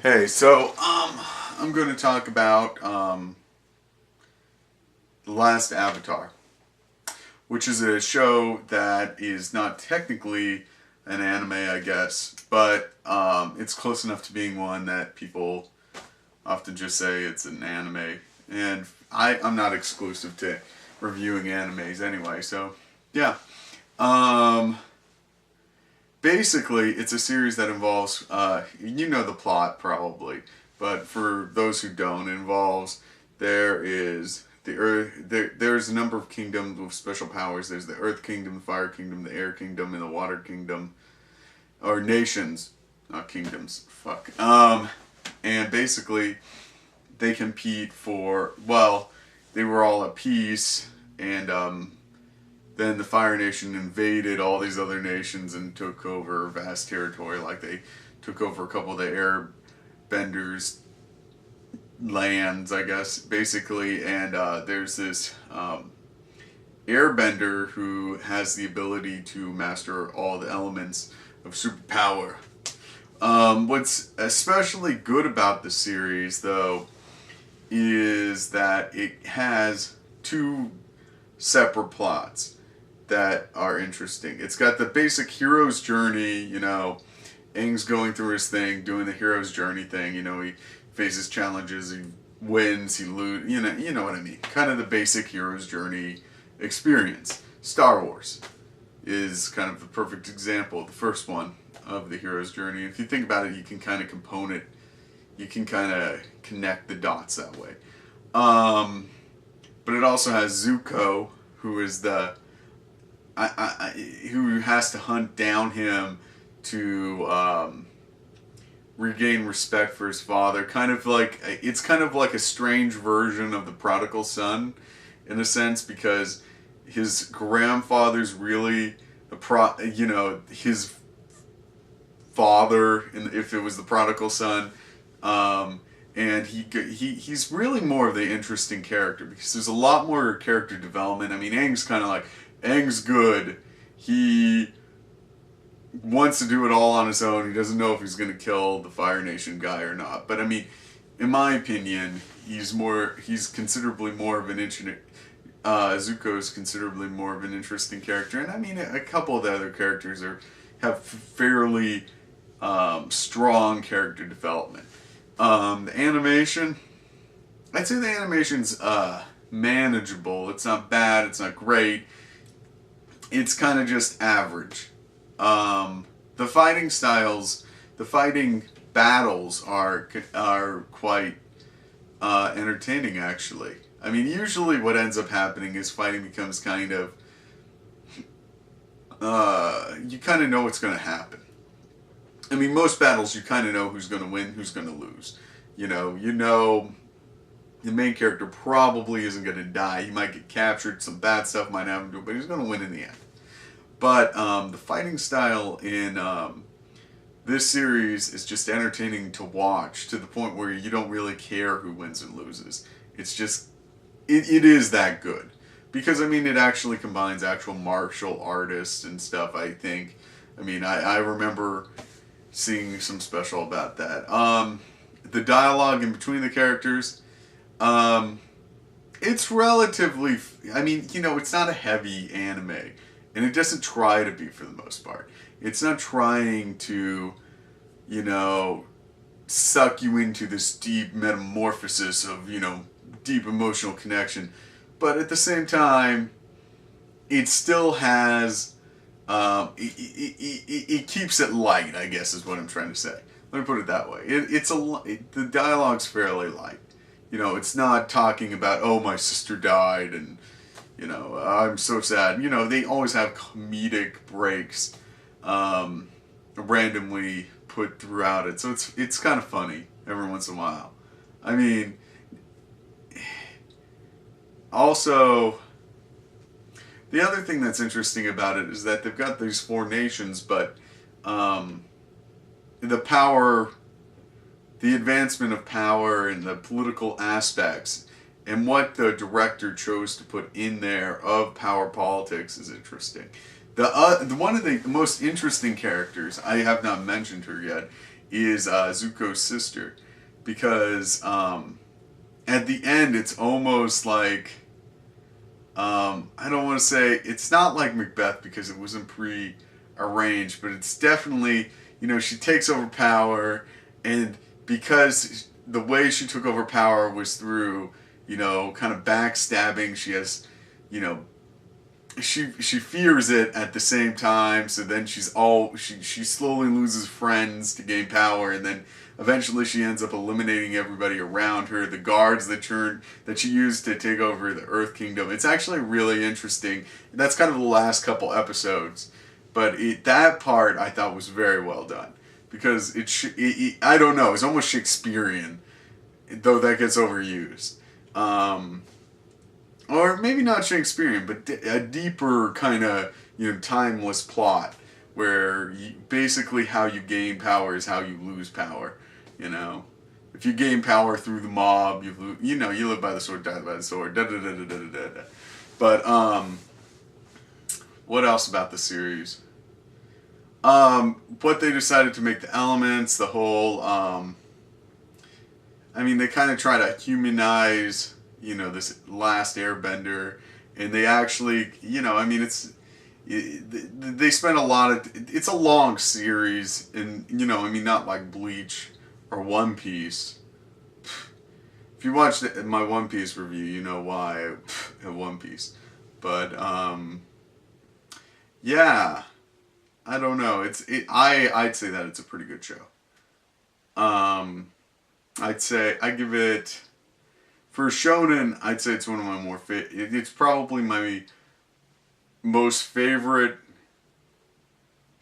Hey, so I'm going to talk about The Last Avatar, which is a show that is not technically an anime, I guess, but it's close enough to being one that people often just say it's an anime. And I'm not exclusive to reviewing animes anyway, so yeah. Um, Basically, it's a series that involves, you know the plot probably, but for those who don't, it involves, there is the earth, there's a number of kingdoms with special powers. There's the earth kingdom, the fire kingdom, the air kingdom, and the water kingdom, or nations, not kingdoms, fuck. And basically, they compete for, well, they were all at peace, and then the Fire Nation invaded all these other nations and took over vast territory. Like they took over a couple of the Airbenders' lands, I guess, basically. And there's this Airbender who has the ability to master all the elements of superpower. What's especially good about the series, though, is that it has two separate plots that are interesting. It's got the basic hero's journey, Aang's going through his thing, doing the hero's journey thing, he faces challenges, he wins, he loses, you know what I mean. Kind of the basic hero's journey experience. Star Wars is kind of the perfect example, the first one of the hero's journey. If you think about it, you can kind of you can kind of connect the dots that way. But it also has Zuko, who is who has to hunt down him to regain respect for his father. It's kind of like a strange version of the prodigal son, in a sense, because his grandfather's really his father, if it was the prodigal son. And he's really more of the interesting character because there's a lot more character development. I mean, Aang's good. He wants to do it all on his own. He doesn't know if he's going to kill the Fire Nation guy or not. But I mean, in my opinion, he's considerably more of an interesting. Zuko is considerably more of an interesting character, and I mean, a couple of the other characters have fairly strong character development. The animation, I'd say the animation's manageable. It's not bad. It's not great. It's kind of just average. The fighting battles are quite entertaining, actually. I mean, usually what ends up happening is fighting becomes kind of you kind of know what's going to happen. I mean, most battles you kind of know who's going to win, who's going to lose. You know, the main character probably isn't going to die. He might get captured, some bad stuff might happen to him, but he's going to win in the end. But the fighting style in this series is just entertaining to watch, to the point where you don't really care who wins and loses. It's just, it is that good. Because, I mean, it actually combines actual martial artists and stuff, I think. I mean, I remember seeing some special about that. The dialogue in between the characters, it's relatively, I mean, it's not a heavy anime, and it doesn't try to be for the most part. It's not trying to, suck you into this deep metamorphosis of, deep emotional connection. But at the same time, it still has, it keeps it light, I guess is what I'm trying to say. Let me put it that way. The dialogue's fairly light. It's not talking about, oh, my sister died and, I'm so sad. They always have comedic breaks randomly put throughout it. So it's kind of funny every once in a while. I mean, also, the other thing that's interesting about it is that they've got these four nations, but the advancement of power and the political aspects and what the director chose to put in there of power politics is interesting. One of the most interesting characters, I have not mentioned her yet, is Zuko's sister, because at the end it's almost like I don't want to say it's not like Macbeth because it wasn't pre-arranged, but it's definitely, she takes over power, and because the way she took over power was through kind of backstabbing. She has, you know, she fears it at the same time. So then she slowly loses friends to gain power, and then eventually she ends up eliminating everybody around her. The guards that she used to take over the Earth Kingdom. It's actually really interesting. That's kind of the last couple episodes, but that part I thought was very well done because I don't know, it's almost Shakespearean, though that gets overused. Or maybe not Shakespearean, but a deeper kind of timeless plot where basically how you gain power is how you lose power. If you gain power through the mob, you live by the sword, die by the sword. Da da da da da da da. But what else about the series? What they decided to make the elements, the whole. They kind of try to humanize, this last Airbender, and they actually, they spent a lot of. It's a long series, and not like Bleach or One Piece. If you watched my One Piece review, you know why I have One Piece. But yeah, I don't know. I'd say that it's a pretty good show. I'd say I give it, for shonen, I'd say it's one of my more it's probably my most favorite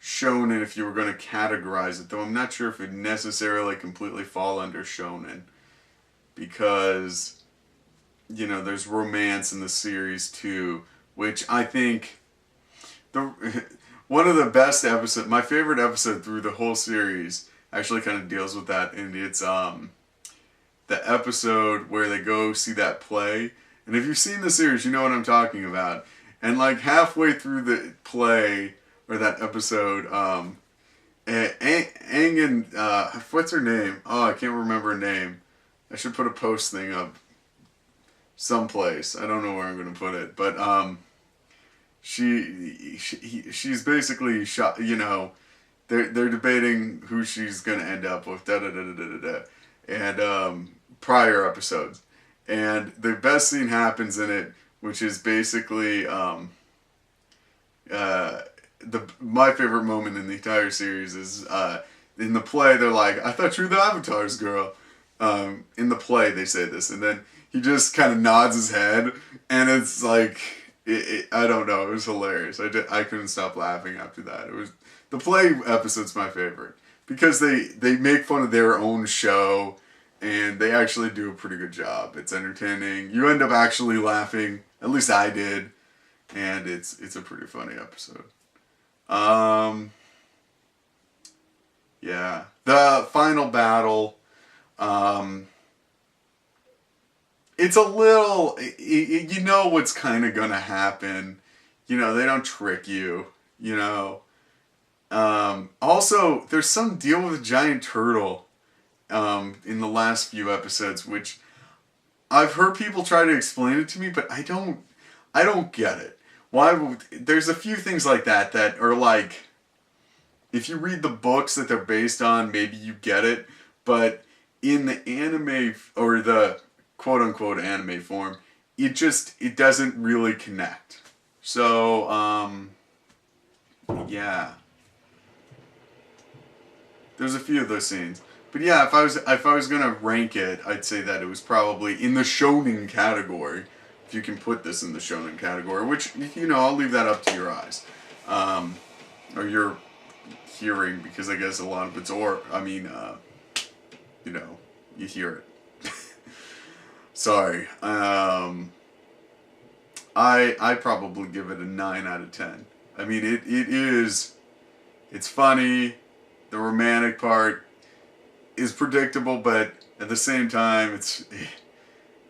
shonen if you were going to categorize it, though I'm not sure if it necessarily completely fall under shonen, because there's romance in the series too, which I think one of the best episodes, my favorite episode through the whole series, actually kind of deals with that, and it's the episode where they go see that play. And if you've seen the series, you know what I'm talking about. And like halfway through the play or that episode, Aang and what's her name? Oh, I can't remember her name. I should put a post thing up someplace. I don't know where I'm gonna put it, but she's basically shot. They're debating who she's gonna end up with. Da da da da da da. And prior episodes, and the best scene happens in it, which is basically my favorite moment in the entire series is in the play. They're like, "I thought you were the Avatar's girl." In the play, they say this, and then he just kind of nods his head, and it's like, I don't know, it was hilarious. I couldn't stop laughing after that. It was the play episode's my favorite because they make fun of their own show. And they actually do a pretty good job. It's entertaining. You end up actually laughing. At least I did. And it's a pretty funny episode. Yeah. The final battle. It's a little. You know what's kind of gonna happen. They don't trick you. Also, there's some deal with a giant turtle. In the last few episodes, which I've heard people try to explain it to me, but I don't get it. There's a few things like that are like, if you read the books that they're based on, maybe you get it, but in the anime, or the quote-unquote anime form, it doesn't really connect. So, yeah. There's a few of those scenes. But yeah, if I was gonna rank it, I'd say that it was probably in the shonen category, if you can put this in the shonen category. Which I'll leave that up to your eyes, or your hearing, because I guess a lot of it's you hear it. Sorry. I probably give it a 9 out of 10. It's funny. The romantic part is predictable, but at the same time,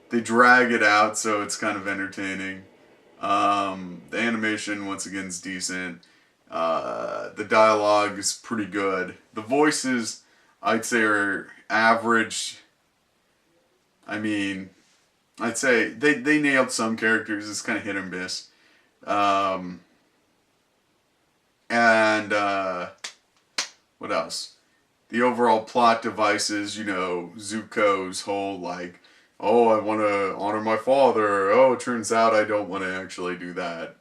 they drag it out, so it's kind of entertaining. The animation, once again, is decent. The dialogue is pretty good. The voices I'd say are average. I mean, I'd say they nailed some characters. It's kind of hit or miss. Um, and what else? The overall plot devices, you know, Zuko's whole like, oh, I want to honor my father. Oh, it turns out I don't want to actually do that,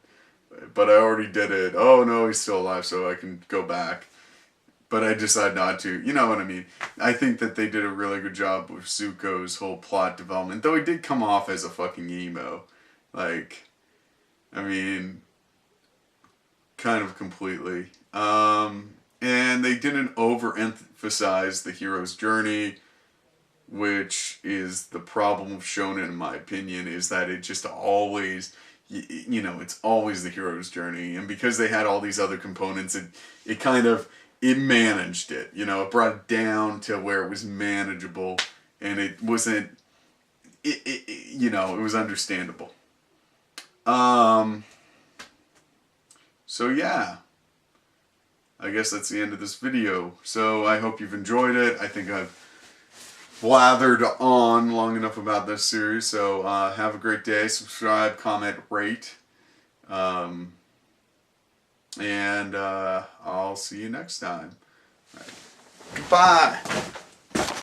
but I already did it. Oh no, he's still alive, so I can go back. But I decide not to. You know what I mean? I think that they did a really good job with Zuko's whole plot development, though he did come off as a fucking emo. Like, I mean, kind of completely. And they didn't overemphasize the hero's journey, which is the problem of shonen, in my opinion, is that it just always, you know, it's always the hero's journey. And because they had all these other components, it kind of, it managed it. You know, it brought it down to where it was manageable, and it wasn't, you know, it was understandable. So yeah, I guess that's the end of this video. So I hope you've enjoyed it. I think I've blathered on long enough about this series. So have a great day. Subscribe, comment, rate. And I'll see you next time. All right. Goodbye.